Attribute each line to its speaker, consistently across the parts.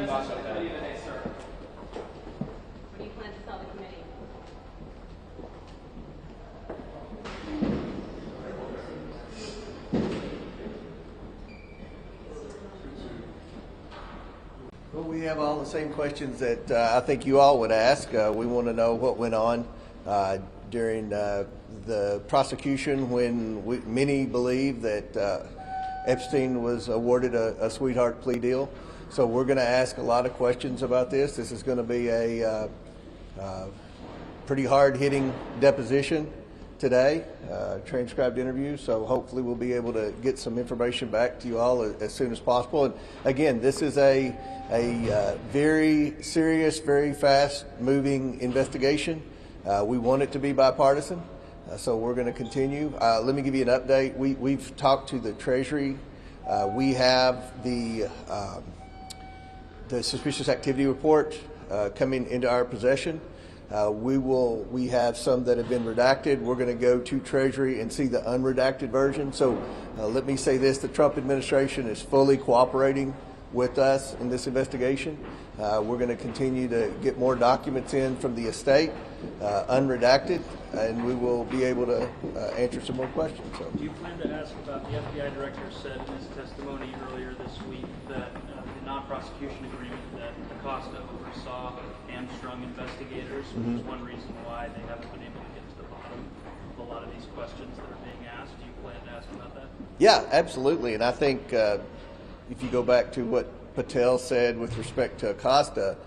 Speaker 1: thoughts on that?
Speaker 2: What do you plan to tell the committee?
Speaker 3: Well, we have all the same questions that I think you all would ask. We want to know what went on during the prosecution when many believe that Epstein was awarded a sweetheart plea deal. So we're going to ask a lot of questions about this. This is going to be a pretty hard-hitting deposition today, transcribed interview. So hopefully we'll be able to get some information back to you all as soon as possible. And again, this is a very serious, very fast-moving investigation. We want it to be bipartisan, so we're going to continue. Let me give you an update. We've talked to the Treasury. We have the suspicious activity report coming into our possession. We have some that have been redacted. We're going to go to Treasury and see the unredacted version. So let me say this: the Trump administration is fully cooperating with us in this investigation. We're going to continue to get more documents in from the estate, unredacted, and we will be able to answer some more questions. So.
Speaker 4: Do you plan to ask about the FBI director said in his testimony earlier this week that the non-prosecution agreement that Acosta oversaw hamstrung investigators, which is one reason why they haven't been able to get to the bottom of a lot of these questions that are being asked? Do you plan to ask about that? Yeah,
Speaker 3: absolutely. And I think if you go back to what Patel said with respect to Acosta,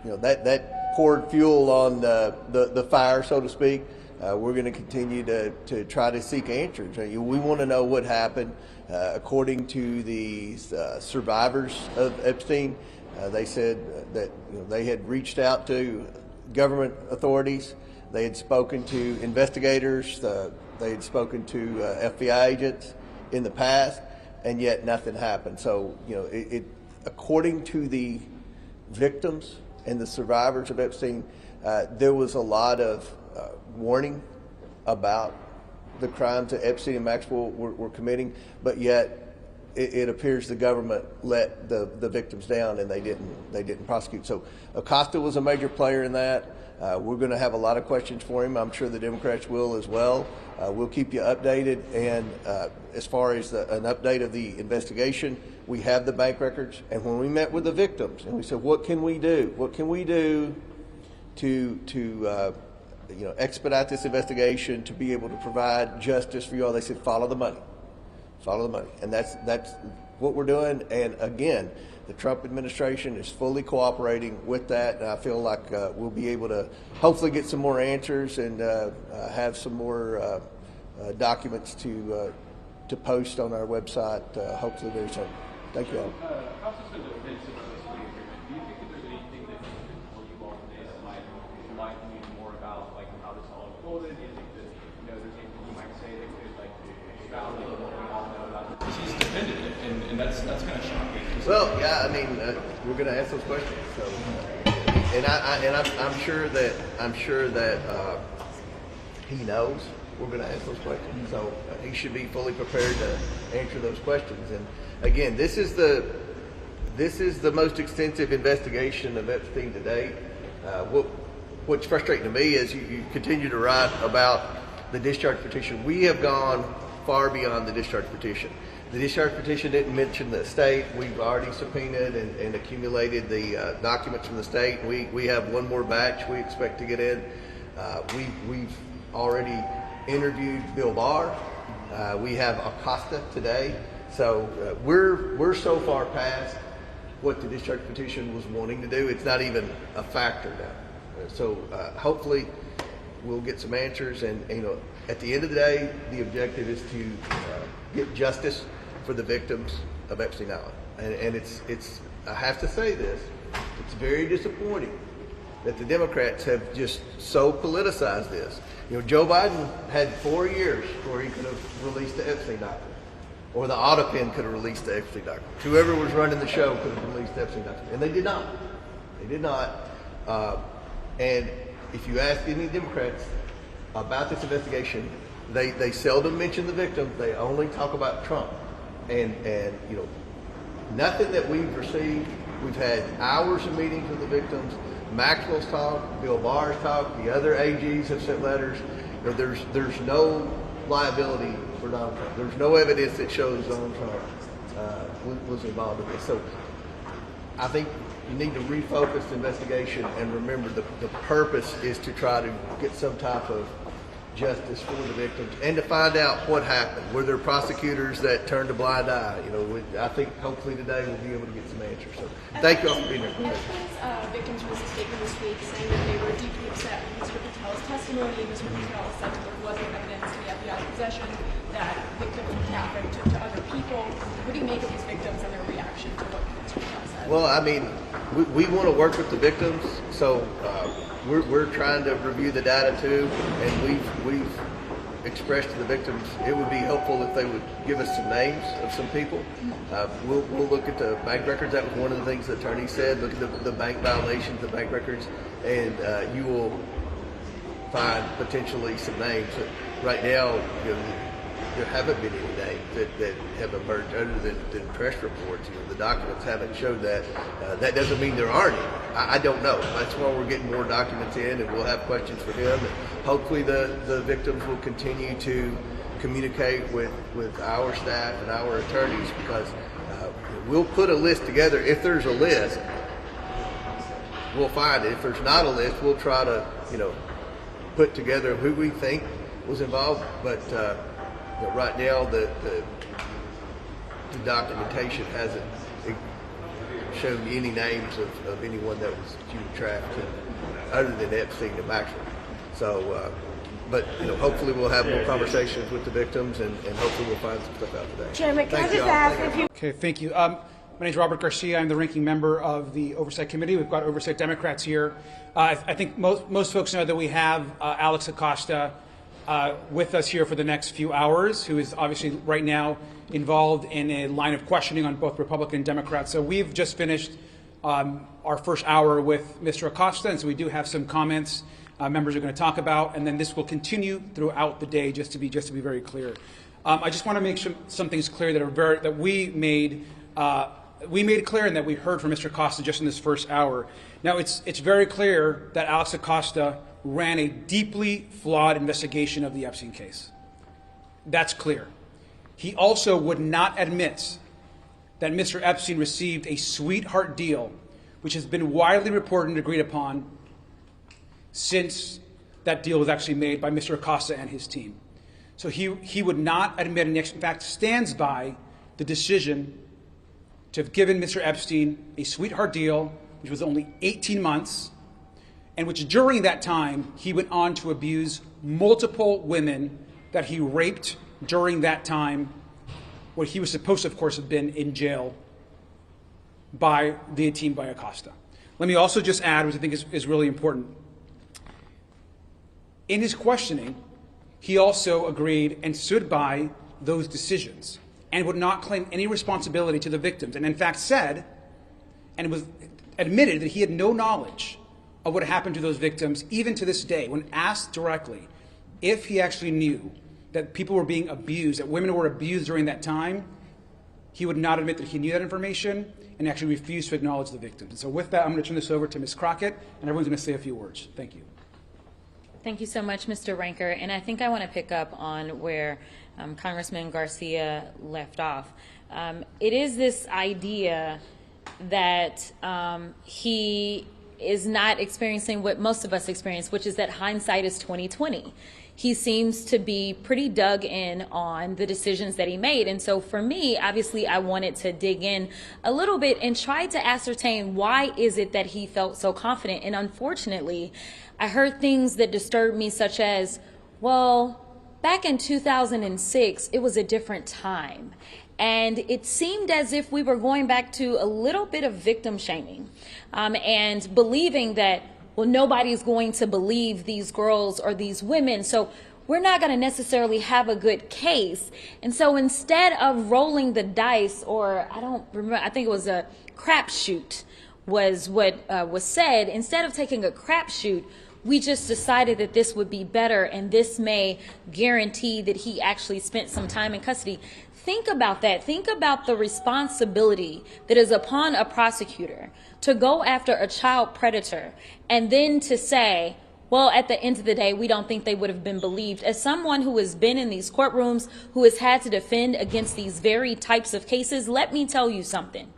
Speaker 3: that poured fuel on the fire, so to speak. We're going to continue to try to seek answers. We want to know what happened. According to the survivors of Epstein, they said that they had reached out to government authorities. They had spoken to investigators. They had spoken to FBI agents in the past, and yet nothing happened. So, according to the victims and the survivors of Epstein, there was a lot of warning about the crimes that Epstein and Maxwell were committing, but yet it appears the government let the victims down and they didn't prosecute. So Acosta was a major player in that. We're going to have a lot of questions for him. I'm sure the Democrats will as well. We'll keep you updated. And as far as an update of the investigation, we have the bank records. And when we met with the victims and we said, what can we do? What can we do to expedite this investigation, to be able to provide justice for you all? They said, follow the money. Follow the money. And that's what we're doing. And again, the Trump administration is fully cooperating with that, and I feel like we'll be able to hopefully get some more answers and have some more documents to post on our website hopefully very soon. Thank you all.
Speaker 1: House is going to advance some of this plea agreement. Do you think that there's anything that you can tell you all today that might enlighten you more about how this all unfolded? Do you think that there's anything you might say that could validate what we all know about this? He's defended it, and that's kind of shocking.
Speaker 3: Well, yeah, I mean, we're going to ask those questions. So, I'm sure that he knows we're going to ask those questions. So he should be fully prepared to answer those questions. And again, this is the most extensive investigation of Epstein to date. What's frustrating to me is you continue to write about the discharge petition. We have gone far beyond the discharge petition. The discharge petition didn't mention the state. We've already subpoenaed and accumulated the documents from the state. We have one more batch we expect to get in. We've already interviewed Bill Barr. We have Acosta today. So we're so far past what the discharge petition was wanting to do. It's not even a factor now. So hopefully we'll get some answers. And at the end of the day, the objective is to get justice for the victims of Epstein Island. And it's I have to say this, it's very disappointing that the Democrats have just so politicized this. Joe Biden had 4 years where he could have released the Epstein document, or the Autopin could have released the Epstein document. Whoever was running the show could have released the Epstein document, and they did not. They did not. And if you ask any Democrats about this investigation, they seldom mention the victim. They only talk about Trump. And Nothing that we've received. We've had hours of meetings with the victims. Maxwell's talked, Bill Barr's talked, the other AGs have sent letters. There's no liability for Donald Trump. There's no evidence that shows Donald Trump was involved in this. So I think you need to refocus the investigation and remember the purpose is to try to get some type of justice for the victims and to find out what happened. Were there prosecutors that turned a blind eye? I think hopefully today we'll be able to get some answers. So thank you all for being here.
Speaker 2: Epstein's victims released a statement this week saying that they were deeply upset with Mr. Patel's testimony. Mr. Patel said that there wasn't evidence in the FBI's possession that victims were trafficked to other people. What do you make of these victims and their reaction to what Mr. Patel said?
Speaker 3: Well, I mean, we want to work with the victims, so we're trying to review the data too, and we've expressed to the victims it would be helpful if they would give us some names of some people. We'll look at the bank records. That was one of the things the attorney said. Look at the bank violations, the bank records, and you will find potentially some names. Right now, there haven't been any names that have emerged other than press reports. The documents haven't showed that. That doesn't mean there aren't any. I don't know. That's why we're getting more documents in, and we'll have questions for him. And hopefully the victims will continue to communicate with our staff and our attorneys, because we'll put a list together. If there's a list, we'll find it. If there's not a list, we'll try to put together who we think was involved. But right now, the documentation hasn't shown any names of anyone that was trapped other than Epstein and Maxwell. So, but hopefully we'll have more conversations with the victims, and hopefully we'll find some stuff out today.
Speaker 5: Chairman, can I just ask if you...
Speaker 6: Okay, thank you. My name is Robert Garcia. I'm the ranking member of the Oversight Committee. We've got Oversight Democrats here. I think most folks know that we have Alex Acosta with us here for the next few hours, who is obviously right now involved in a line of questioning on both Republican and Democrats. So we've just finished our first hour with Mr. Acosta, and so we do have some comments members are going to talk about, and then this will continue throughout the day, just to be very clear. I just want to make some things clear that we made clear and that we heard from Mr. Acosta just in this first hour. Now, it's very clear that Alex Acosta ran a deeply flawed investigation of the Epstein case. That's clear. He also would not admit that Mr. Epstein received a sweetheart deal, which has been widely reported and agreed upon since that deal was actually made by Mr. Acosta and his team. So he would not admit, and in fact stands by the decision to have given Mr. Epstein a sweetheart deal, which was only 18 months, and which during that time he went on to abuse multiple women that he raped during that time, where he was supposed to, of course, have been in jail by the team by Acosta. Let me also just add, which I think is really important. In his questioning, he also agreed and stood by those decisions and would not claim any responsibility to the victims, and in fact said and was admitted that he had no knowledge of what happened to those victims, even to this day. When asked directly if he actually knew that people were being abused, that women were abused during that time, he would not admit that he knew that information and actually refused to acknowledge the victims. And so with that, I'm going to turn this over to Ms. Crockett, and everyone's going to say a few words. Thank you.
Speaker 7: Thank you so much, Mr. Ranker. And I think I want to pick up on where Congressman Garcia left off. It is this idea that he is not experiencing what most of us experience, which is that hindsight is 20/20. He seems to be pretty dug in on the decisions that he made. And so for me, obviously, I wanted to dig in a little bit and try to ascertain why is it that he felt so confident. And unfortunately, I heard things that disturbed me, such as, well, back in 2006, it was a different time. And it seemed as if we were going back to a little bit of victim shaming and believing that, well, nobody's going to believe these girls or these women, so we're not going to necessarily have a good case. And so instead of rolling the dice, or I don't remember, I think it was a crapshoot was what was said, instead of taking a crapshoot, we just decided that this would be better and this may guarantee that he actually spent some time in custody. Think about that. Think about the responsibility that is upon a prosecutor to go after a child predator and then to say, well, at the end of the day, we don't think they would have been believed. As someone who has been in these courtrooms, who has had to defend against these very types of cases, let me tell you something.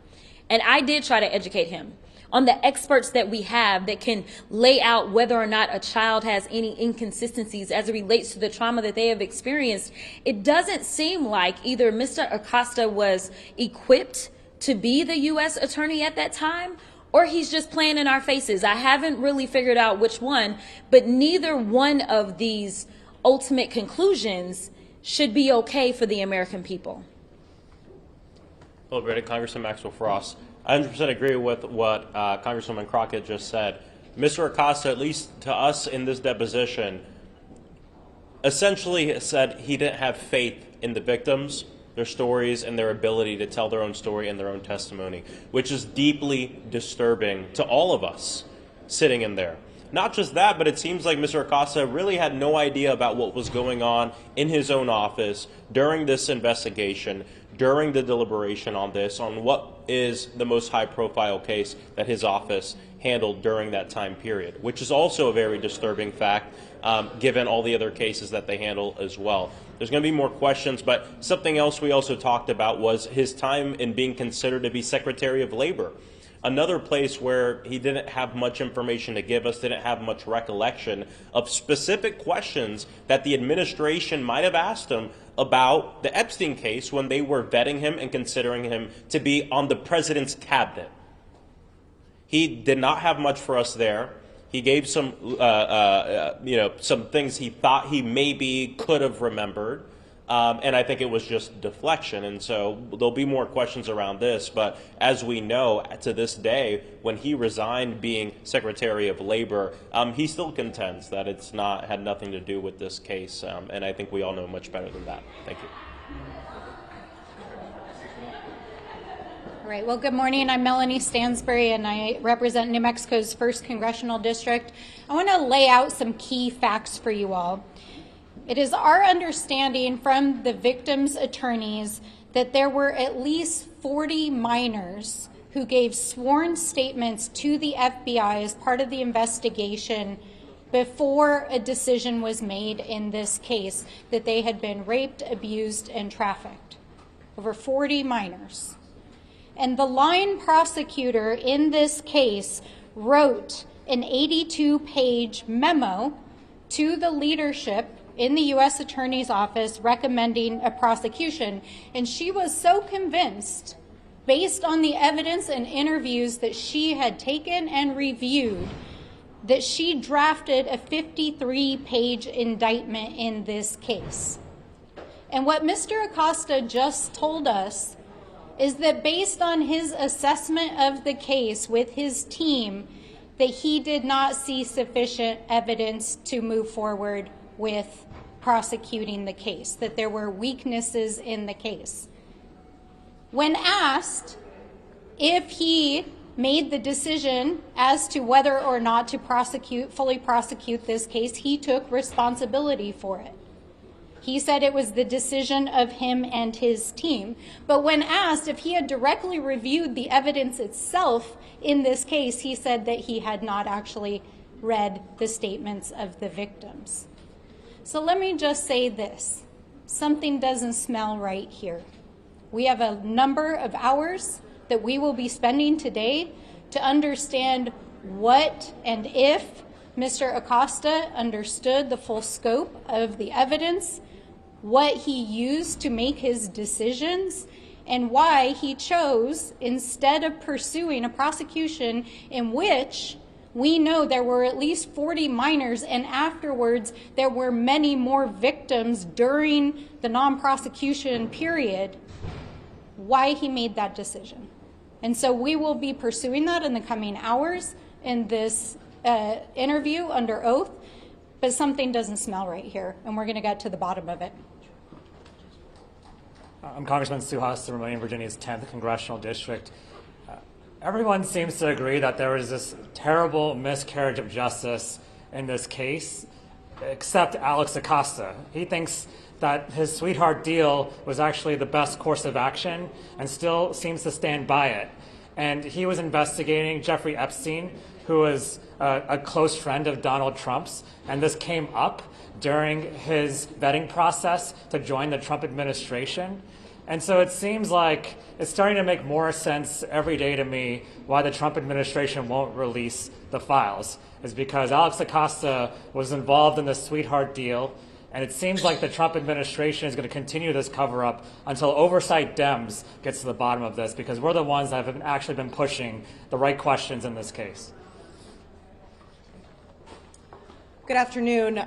Speaker 7: And I did try to educate him on the experts that we have that can lay out whether or not a child has any inconsistencies as it relates to the trauma that they have experienced. It doesn't seem like either Mr. Acosta was equipped to be the U.S. attorney at that time, or he's just playing in our faces. I haven't really figured out which one, but neither one of these ultimate conclusions should be okay for the American people.
Speaker 8: Hello, Congressman Maxwell Frost. I 100% agree with what Congresswoman Crockett just said. Mr. Acosta, at least to us in this deposition, essentially said he didn't have faith in the victims, their stories, and their ability to tell their own story and their own testimony, which is deeply disturbing to all of us sitting in there. Not just that, but it seems like Mr. Acosta really had no idea about what was going on in his own office during this investigation, during the deliberation on this, on what is the most high-profile case that his office handled during that time period, which is also a very disturbing fact, given all the other cases that they handle as well. There's going to be more questions, but something else we also talked about was his time in being considered to be Secretary of Labor. Another place where he didn't have much information to give us, didn't have much recollection of specific questions that the administration might have asked him about the Epstein case when they were vetting him and considering him to be on the president's cabinet. He did not have much for us there. He gave some, some things he thought he maybe could have remembered. And I think it was just deflection. And so there'll be more questions around this. But as we know, to this day, when he resigned being Secretary of Labor, he still contends that it's had nothing to do with this case. And I think we all know much better than that. Thank you.
Speaker 5: All right, well, good morning. I'm Melanie Stansbury, and I represent New Mexico's 1st Congressional District. I want to lay out some key facts for you all. It is our understanding from the victims' attorneys that there were at least 40 minors who gave sworn statements to the FBI as part of the investigation before a decision was made in this case that they had been raped, abused, and trafficked. Over 40 minors. And the line prosecutor in this case wrote an 82-page memo to the leadership in the U.S. Attorney's Office recommending a prosecution. And she was so convinced, based on the evidence and interviews that she had taken and reviewed, that she drafted a 53-page indictment in this case. And what Mr. Acosta just told us is that based on his assessment of the case with his team, that he did not see sufficient evidence to move forward with prosecuting the case, that there were weaknesses in the case. When asked if he made the decision as to whether or not to fully prosecute this case, he took responsibility for it. He said it was the decision of him and his team. But when asked if he had directly reviewed the evidence itself in this case, he said that he had not actually read the statements of the victims. So let me just say this. Something doesn't smell right here. We have a number of hours that we will be spending today to understand what and if Mr. Acosta understood the full scope of the evidence, what he used to make his decisions, and why he chose, instead of pursuing a prosecution in which we know there were at least 40 minors, and afterwards there were many more victims during the non-prosecution period, why he made that decision. And so we will be pursuing that in the coming hours in this interview under oath, but something doesn't smell right here, and we're going to get to the bottom of it.
Speaker 9: I'm Congressman Sue Huston from Virginia's 10th Congressional District. Everyone seems to agree that there was this terrible miscarriage of justice in this case, except Alex Acosta. He thinks that his sweetheart deal was actually the best course of action and still seems to stand by it. And he was investigating Jeffrey Epstein, who was a close friend of Donald Trump's, and this came up during his vetting process to join the Trump administration. And so it seems like it's starting to make more sense every day to me why the Trump administration won't release the files. Is because Alex Acosta was involved in the sweetheart deal, and it seems like the Trump administration is going to continue this cover-up until Oversight Dems gets to the bottom of this, because we're the ones that have actually been pushing the right questions in this case.
Speaker 10: Good afternoon.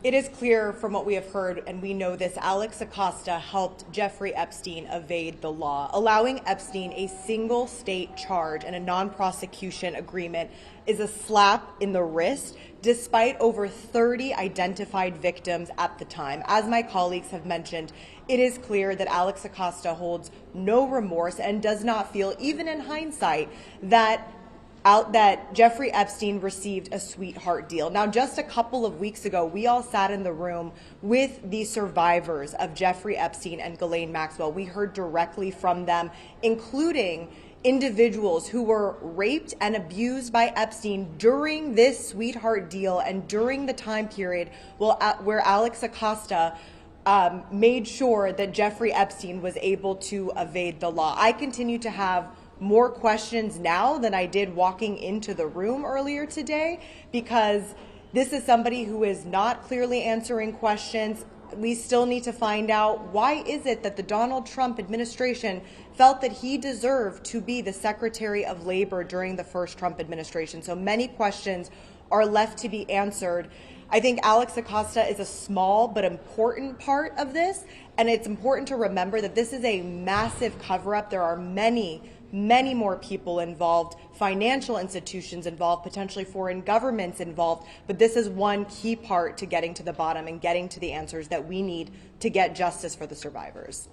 Speaker 10: It is clear from what we have heard, and we know this, Alex Acosta helped Jeffrey Epstein evade the law. Allowing Epstein a single state charge and a non-prosecution agreement is a slap in the wrist, despite over 30 identified victims at the time. As my colleagues have mentioned, it is clear that Alex Acosta holds no remorse and does not feel, even in hindsight, that Jeffrey Epstein received a sweetheart deal. Now, just a couple of weeks ago, we all sat in the room with the survivors of Jeffrey Epstein and Ghislaine Maxwell. We heard directly from them, including individuals who were raped and abused by Epstein during this sweetheart deal and during the time period where Alex Acosta made sure that Jeffrey Epstein was able to evade the law. I continue to have more questions now than I did walking into the room earlier today, because this is somebody who is not clearly answering questions. We still need to find out, why is it that the Donald Trump administration felt that he deserved to be the Secretary of Labor during the first Trump administration? So many questions are left to be answered. I think Alex Acosta is a small but important part of this, and it's important to remember that this is a massive cover-up. There are many more people involved, financial institutions involved, potentially foreign governments involved, but this is one key part to getting to the bottom and getting to the answers that we need to get justice for the survivors.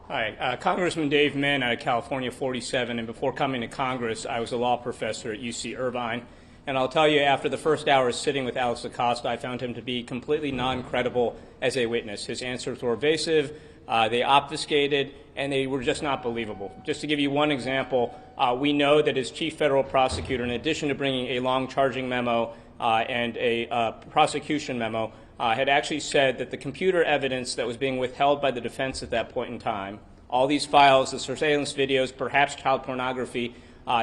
Speaker 11: Hi, Congressman Dave Min out of California 47, and before coming to Congress, I was a law professor at UC Irvine. And I'll tell you, after the first hour sitting with Alex Acosta, I found him to be completely non-credible as a witness. His answers were evasive, they obfuscated, and they were just not believable. Just to give you one example, we know that his chief federal prosecutor, in addition to bringing a long charging memo and a prosecution memo, had actually said that the computer evidence that was being withheld by the defense at that point in time, all these files, the surveillance videos, perhaps child pornography,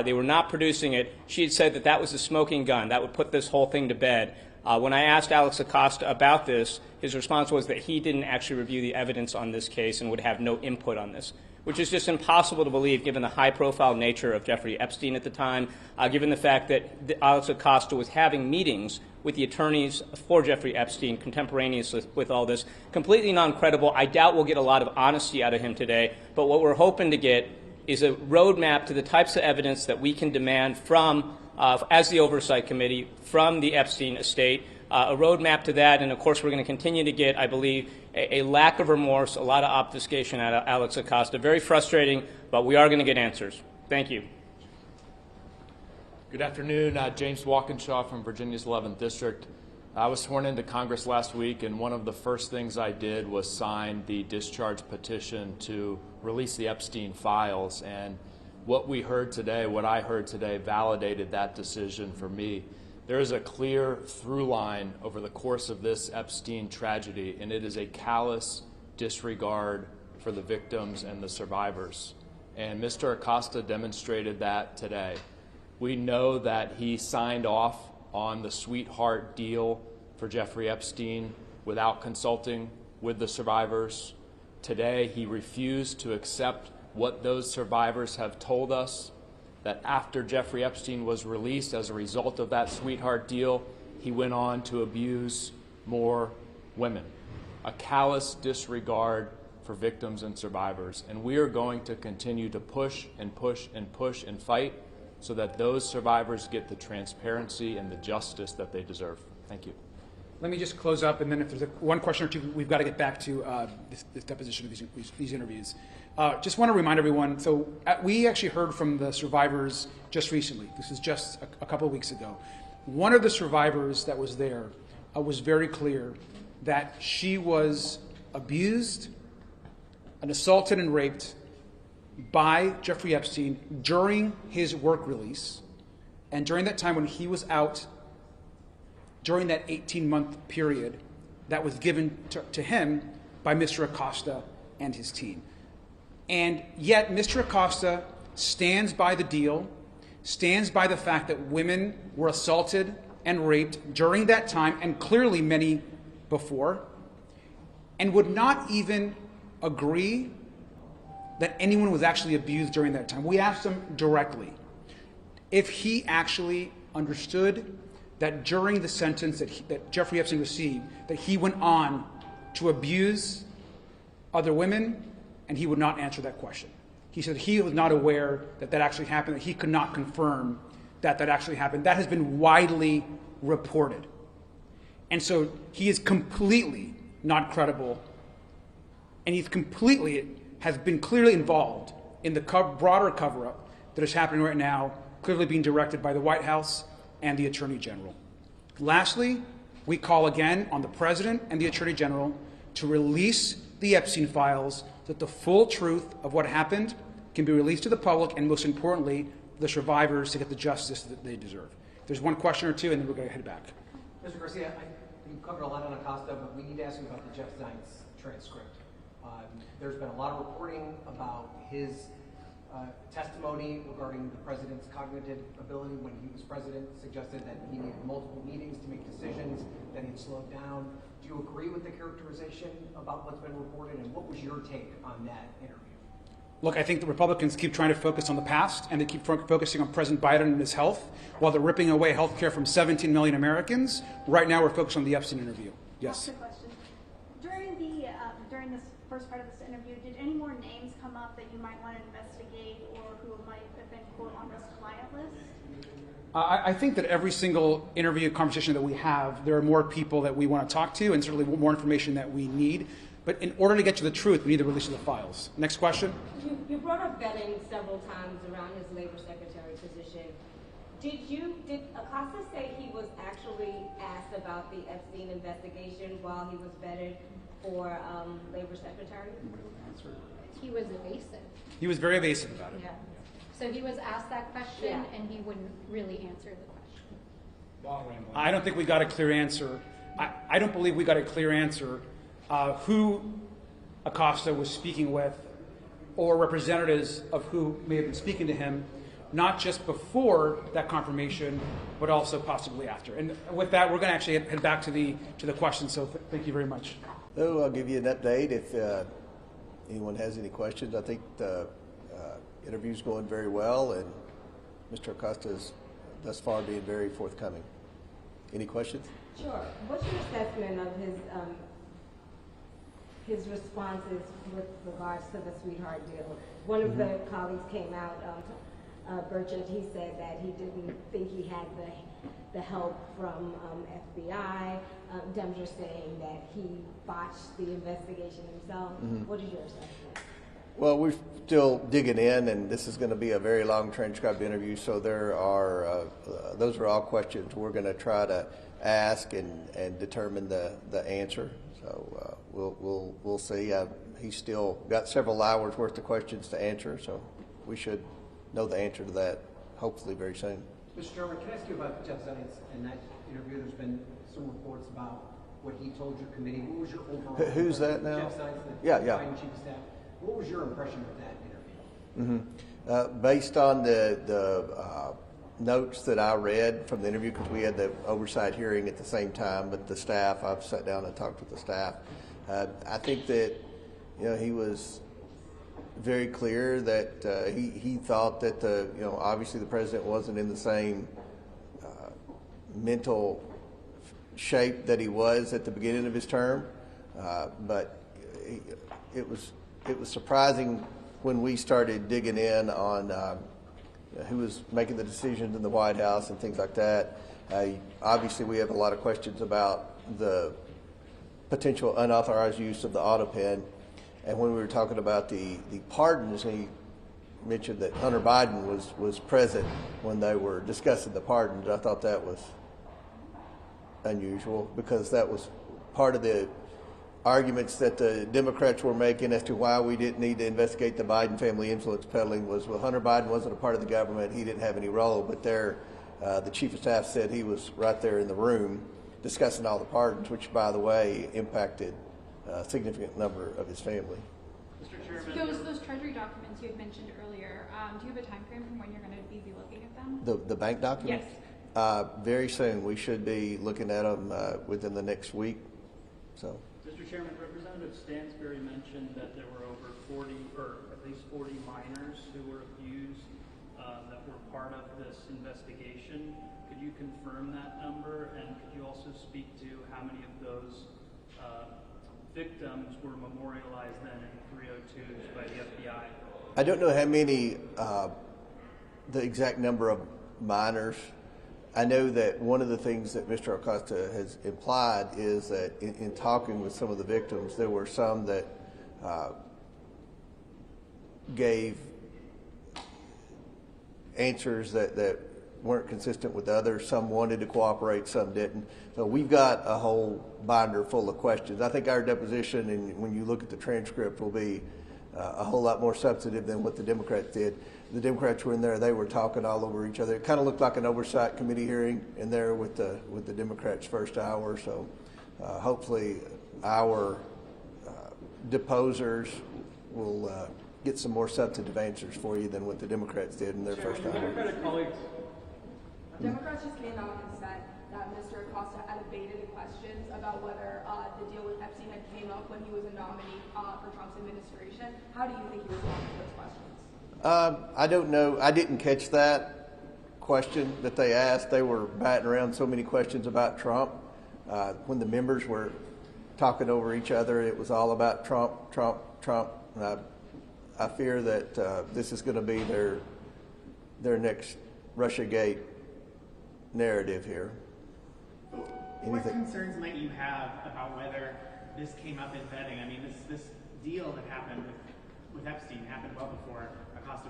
Speaker 11: they were not producing it. She had said that that was a smoking gun. That would put this whole thing to bed. When I asked Alex Acosta about this, his response was that he didn't actually review the evidence on this case and would have no input on this, which is just impossible to believe given the high-profile nature of Jeffrey Epstein at the time, given the fact that Alex Acosta was having meetings with the attorneys for Jeffrey Epstein contemporaneously with all this. Completely non-credible. I doubt we'll get a lot of honesty out of him today, but what we're hoping to get is a roadmap to the types of evidence that we can demand from, as the Oversight Committee, from the Epstein estate, a roadmap to that, and of course we're going to continue to get, I believe, a lack of remorse, a lot of obfuscation out of Alex Acosta. Very frustrating, but we are going to get answers. Thank you.
Speaker 12: Good afternoon. James Walkinshaw from Virginia's 11th District. I was sworn into Congress last week, and one of the first things I did was sign the discharge petition to release the Epstein files. And what we heard today, what I heard today, validated that decision for me. There is a clear through line over the course of this Epstein tragedy, and it is a callous disregard for the victims and the survivors. And Mr. Acosta demonstrated that today. We know that he signed off on the sweetheart deal for Jeffrey Epstein without consulting with the survivors. Today, he refused to accept what those survivors have told us, that after Jeffrey Epstein was released as a result of that sweetheart deal, he went on to abuse more women. A callous disregard for victims and survivors. And we are going to continue to push and push and push and fight so that those survivors get the transparency and the justice that they deserve. Thank you.
Speaker 6: Let me just close up, and then if there's one question or two, we've got to get back to this deposition of these interviews. Just want to remind everyone, so we actually heard from the survivors just recently. This is just a couple of weeks ago. One of the survivors that was there was very clear that she was abused and assaulted and raped by Jeffrey Epstein during his work release, and during that time when he was out, during that 18-month period that was given to him by Mr. Acosta and his team. And yet Mr. Acosta stands by the deal, stands by the fact that women were assaulted and raped during that time, and clearly many before, and would not even agree that anyone was actually abused during that time. We asked him directly if he actually understood that during the sentence that Jeffrey Epstein received, that he went on to abuse other women, and he would not answer that question. He said he was not aware that that actually happened, that he could not confirm that that actually happened. That has been widely reported. And so he is completely not credible, and he's has been clearly involved in the broader cover-up that is happening right now, clearly being directed by the White House and the Attorney General. Lastly, we call again on the President and the Attorney General to release the Epstein files so that the full truth of what happened can be released to the public, and most importantly, the survivors to get the justice that they deserve. There's one question or two, and then we're going to head back.
Speaker 13: Mr. Garcia, you covered a lot on Acosta, but we need to ask you about the Jeff Zients transcript. There's been a lot of reporting about his testimony regarding the president's cognitive ability when he was president, suggested that he needed multiple meetings to make decisions, that he'd slowed down. Do you agree with the characterization about what's been reported, and what was your take on that interview?
Speaker 6: Look, I think the Republicans keep trying to focus on the past, and they keep focusing on President Biden and his health, while they're ripping away health care from 17 million Americans. Right now, we're focused on the Epstein interview. Yes?
Speaker 14: That's the question. During this first part of this interview, did any more names come up that you might want to investigate, or who might have been, quote, on this client list?
Speaker 6: I think that every single interview conversation that we have, there are more people that we want to talk to, and certainly more information that we need. But in order to get to the truth, we need the release of the files. Next question.
Speaker 15: You brought up vetting several times around his labor secretary position. Did Acosta say he was actually asked about the Epstein investigation while he was vetted for labor secretary?
Speaker 5: He was evasive.
Speaker 6: He was very evasive about it.
Speaker 5: Yeah. So he was asked that question, and he wouldn't really answer the question.
Speaker 6: I don't think we got a clear answer. I don't believe we got a clear answer who Acosta was speaking with, or representatives of who may have been speaking to him, not just before that confirmation, but also possibly after. And with that, we're going to actually head back to the question. So thank you very much.
Speaker 3: So I'll give you an update if anyone has any questions. I think the interview's going very well, and Mr. Acosta is thus far being very forthcoming. Any questions?
Speaker 15: Sure. What's your assessment of his responses with regards to the sweetheart deal? One of the colleagues came out, Burchett, he said that he didn't think he had the help from FBI. Demers saying that he botched the investigation himself. What is your assessment?
Speaker 3: Well, we're still digging in, and this is going to be a very long transcribed interview, so there are those are all questions we're going to try to ask and determine the answer. So we'll see. He's still got several hours worth of questions to answer, so we should know the answer to that hopefully very soon.
Speaker 13: Mr. Chairman, can I ask you about Jeff Zients and that interview? There's been some reports about what he told your committee. What was your overall
Speaker 3: Who's that now?
Speaker 13: Jeff Zients, the Biden chief of staff. What was your impression of that interview?
Speaker 3: Based on the notes that I read from the interview, because we had the oversight hearing at the same time, but the staff, I've sat down and talked with the staff. I think that he was very clear that he thought that obviously the president wasn't in the same mental shape that he was at the beginning of his term, but it was surprising when we started digging in on who was making the decisions in the White House and things like that. Obviously, we have a lot of questions about the potential unauthorized use of the auto pen. And when we were talking about the pardons, he mentioned that Hunter Biden was present when they were discussing the pardons. I thought that was unusual, because that was part of the arguments that the Democrats were making as to why we didn't need to investigate the Biden family influence peddling was, well, Hunter Biden wasn't a part of the government. He didn't have any role. But there, the chief of staff said he was right there in the room discussing all the pardons, which, by the way, impacted a significant number of his family.
Speaker 4: Mr. Chairman.
Speaker 2: Those Treasury documents you had mentioned earlier, do you have a time frame from when you're going to be looking at them?
Speaker 3: The bank documents?
Speaker 2: Yes.
Speaker 3: Very soon. We should be looking at them within the next week. So.
Speaker 4: Mr. Chairman, Representative Stansberry mentioned that there were over 40, or at least 40 minors who were abused that were part of this investigation. Could you confirm that number, and could you also speak to how many of those victims were memorialized then in 302s by the FBI?
Speaker 3: I don't know how many, the exact number of minors. I know that one of the things that Mr. Acosta has implied is that in talking with some of the victims, there were some that gave answers that weren't consistent with others. Some wanted to cooperate, some didn't. So we've got a whole binder full of questions. I think our deposition, and when you look at the transcript, will be a whole lot more substantive than what the Democrats did. The Democrats were in there; they were talking all over each other. It kind of looked like an Oversight Committee hearing in there with the Democrats' first hour. So hopefully, our deposers will get some more substantive answers for you than what the Democrats did in their first hour.
Speaker 1: Democratic colleagues.
Speaker 2: Democrats just came out and said that Mr. Acosta had evaded questions about whether the deal with Epstein had came up when he was a nominee for Trump's administration. How do you think he responded to those questions?
Speaker 3: I don't know. I didn't catch that question that they asked. They were batting around so many questions about Trump. When the members were talking over each other, it was all about Trump, Trump, Trump. And I fear that this is going to be their next Russiagate narrative here.
Speaker 16: What concerns might you have about whether this came up in vetting? I mean, this deal that happened with Epstein happened well before Acosta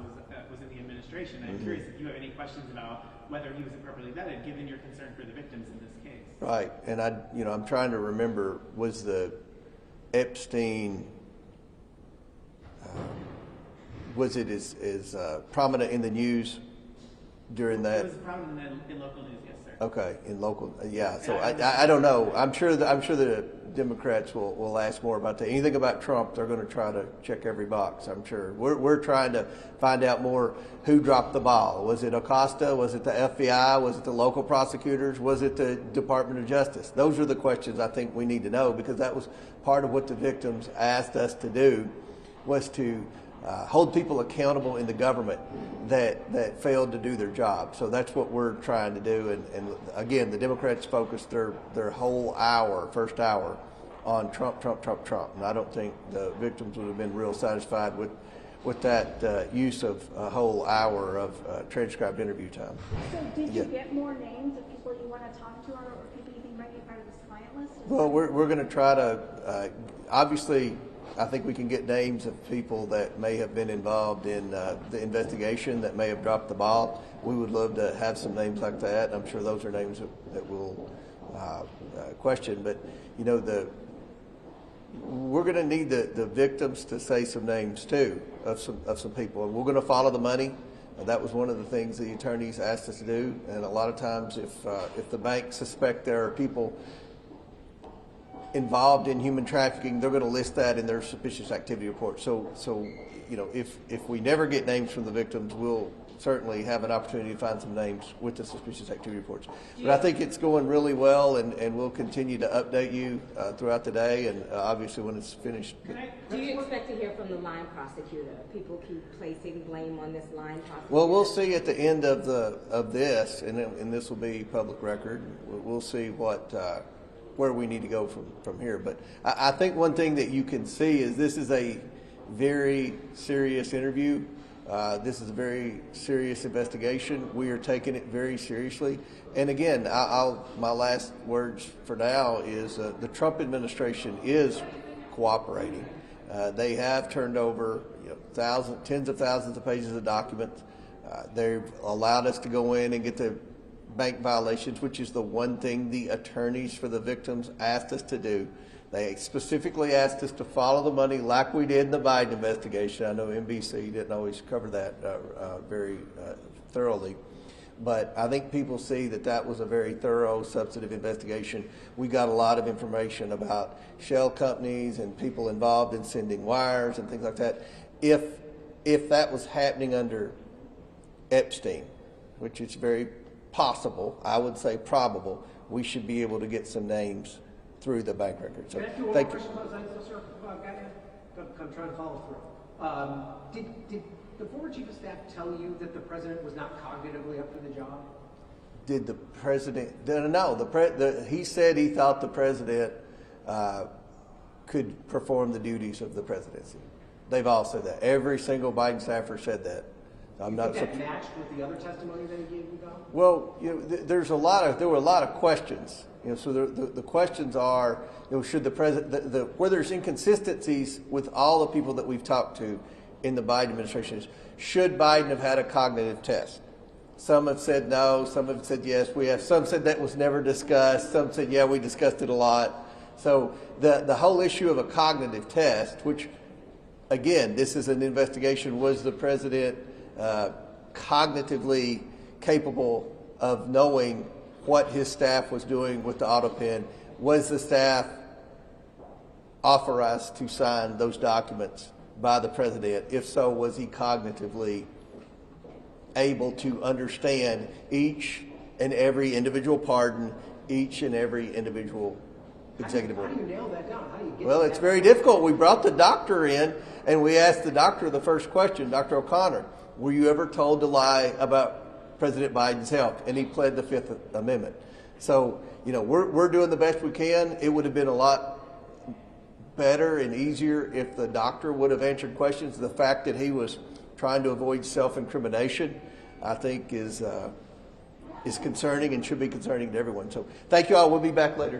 Speaker 16: was in the administration. I'm curious if you have any questions about whether he was appropriately vetted, given your concern for the victims in this case.
Speaker 3: Right, and I'm trying to remember, was the Epstein, was it as prominent in the news during that?
Speaker 16: It was prominent in local news, yes, sir.
Speaker 3: Okay, in local, yeah. So I don't know. I'm sure the Democrats will ask more about that. Anything about Trump, they're going to try to check every box, I'm sure. We're trying to find out more who dropped the ball. Was it Acosta? Was it the FBI? Was it the local prosecutors? Was it the Department of Justice? Those are the questions I think we need to know, because that was part of what the victims asked us to do, was to hold people accountable in the government that failed to do their job. So that's what we're trying to do. And again, the Democrats focused their whole first hour on Trump, Trump, Trump, Trump. And I don't think the victims would have been real satisfied with that use of a whole hour of transcribed interview time.
Speaker 14: So did you get more names of people you want to talk to, or people you think might be part of this client list?
Speaker 3: Well, we're going to try to, obviously, I think we can get names of people that may have been involved in the investigation that may have dropped the ball. We would love to have some names like that. I'm sure those are names that we'll question. But, we're going to need the victims to say some names, too, of some people. And we're going to follow the money. That was one of the things the attorneys asked us to do. And a lot of times if the banks suspect there are people involved in human trafficking, they're going to list that in their suspicious activity report. So if we never get names from the victims, we'll certainly have an opportunity to find some names with the suspicious activity reports. But I think it's going really well, and we'll continue to update you throughout the day, and obviously when it's finished.
Speaker 15: Do you expect to hear from the line prosecutor? People keep placing blame on this line prosecutor.
Speaker 3: Well, we'll see at the end of this, and this will be public record. We'll see where we need to go from here. But I think one thing that you can see is this is a very serious interview. This is a very serious investigation. We are taking it very seriously. And again, my last words for now is the Trump administration is cooperating. They have turned over tens of thousands of pages of documents. They've allowed us to go in and get the bank violations, which is the one thing the attorneys for the victims asked us to do. They specifically asked us to follow the money like we did in the Biden investigation. I know NBC didn't always cover that very thoroughly, but I think people see that that was a very thorough, substantive investigation. We got a lot of information about shell companies and people involved in sending wires and things like that. If that was happening under Epstein, which is very possible, I would say probable, we should be able to get some names through the bank records. So, thank you.
Speaker 13: I'm trying to follow through. Did the former chief of staff tell you that the president was not cognitively up for the job?
Speaker 3: Did the president? No. He said he thought the president could perform the duties of the presidency. They've all said that. Every single Biden staffer said that. I'm not.
Speaker 13: That matched with the other testimony that he gave you, though?
Speaker 3: Well, there were a lot of questions. So the questions are, should the president, where there's inconsistencies with all the people that we've talked to in the Biden administration, is should Biden have had a cognitive test? Some have said no, some have said yes. Some said that was never discussed. Some said, yeah, we discussed it a lot. So the whole issue of a cognitive test, which, again, this is an investigation, was the president cognitively capable of knowing what his staff was doing with the auto pen? Was the staff authorized to sign those documents by the president? If so, was he cognitively able to understand each and every individual pardon, each and every individual executive order?
Speaker 13: How do you nail that down? How do you get
Speaker 3: Well, it's very difficult. We brought the doctor in, and we asked the doctor the first question, Dr. O'Connor, were you ever told to lie about President Biden's health? And he pled the Fifth Amendment. So, we're doing the best we can. It would have been a lot better and easier if the doctor would have answered questions. The fact that he was trying to avoid self-incrimination, I think, is concerning and should be concerning to everyone. So, thank you all. We'll be back later.